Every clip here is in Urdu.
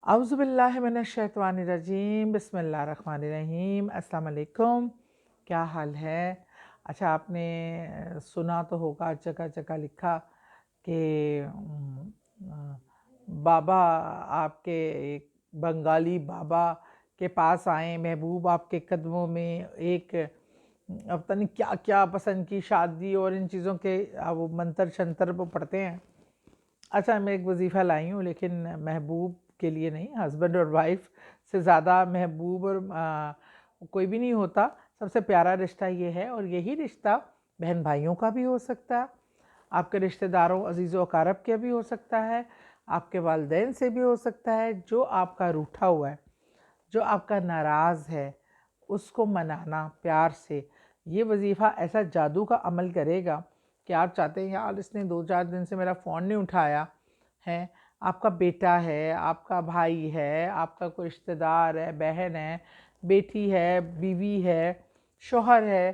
اعوذ باللہ من الشیطان الرجیم، بسم اللہ الرحمن الرحیم۔ السلام علیکم، کیا حال ہے؟ اچھا، آپ نے سنا تو ہوگا، جگہ جگہ لکھا کہ بابا آپ کے ایک بنگالی بابا کے پاس آئیں، محبوب آپ کے قدموں میں ایک پتہ نہیں کیا کیا پسند کی شادی اور ان چیزوں کے وہ منتر شنتر وہ پڑھتے ہیں۔ اچھا، میں ایک وظیفہ لائی ہوں، لیکن محبوب کے لیے نہیں، ہسبینڈ اور وائف سے زیادہ محبوب اور کوئی بھی نہیں ہوتا۔ سب سے پیارا رشتہ یہ ہے، اور یہی رشتہ بہن بھائیوں کا بھی ہو سکتا ہے، آپ کے رشتہ داروں عزیز و اقارب کے بھی ہو سکتا ہے، آپ کے والدین سے بھی ہو سکتا ہے۔ جو آپ کا روٹھا ہوا ہے، جو آپ کا ناراض ہے، اس کو منانا پیار سے، یہ وظیفہ ایسا جادو کا عمل کرے گا کہ آپ چاہتے ہیں یار اس نے 2-4 دن سے میرا فون نہیں اٹھایا ہے۔ آپ کا بیٹا ہے، آپ کا بھائی ہے، آپ کا کوئی رشتہ دار ہے، بہن ہے، بیٹی ہے، بیوی ہے، شوہر ہے،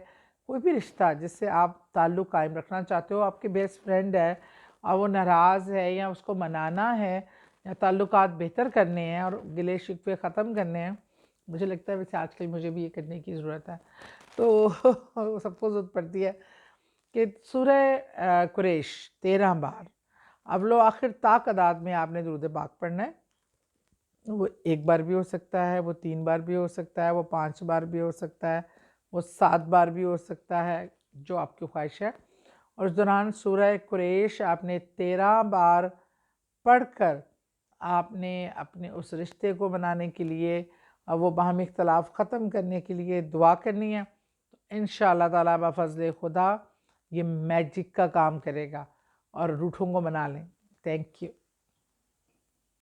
کوئی بھی رشتہ جس سے آپ تعلق قائم رکھنا چاہتے ہو، آپ کے بیسٹ فرینڈ ہے اور وہ ناراض ہے، یا اس کو منانا ہے، یا تعلقات بہتر کرنے ہیں اور گلے شکوے ختم کرنے ہیں۔ مجھے لگتا ہے ویسے آج کل مجھے بھی یہ کرنے کی ضرورت ہے، تو سب کو ضرورت پڑتی ہے کہ سورہ قریش 13 بار اول و آخر تاک عداد میں آپ نے درود پاک پڑھنا ہے۔ وہ 1 بار بھی ہو سکتا ہے، وہ 3 بار بھی ہو سکتا ہے، وہ 5 بار بھی ہو سکتا ہے، وہ 7 بار بھی ہو سکتا ہے، جو آپ کی خواہش ہے۔ اور اس دوران سورہ قریش آپ نے 13 بار پڑھ کر آپ نے اپنے اس رشتے کو بنانے کے لیے، وہ باہمی اختلاف ختم کرنے کے لیے دعا کرنی ہے۔ انشاءاللہ تعالیٰ بفضل خدا یہ میجک کا کام کرے گا، اور روٹھوں کو منا لیں۔ Thank you.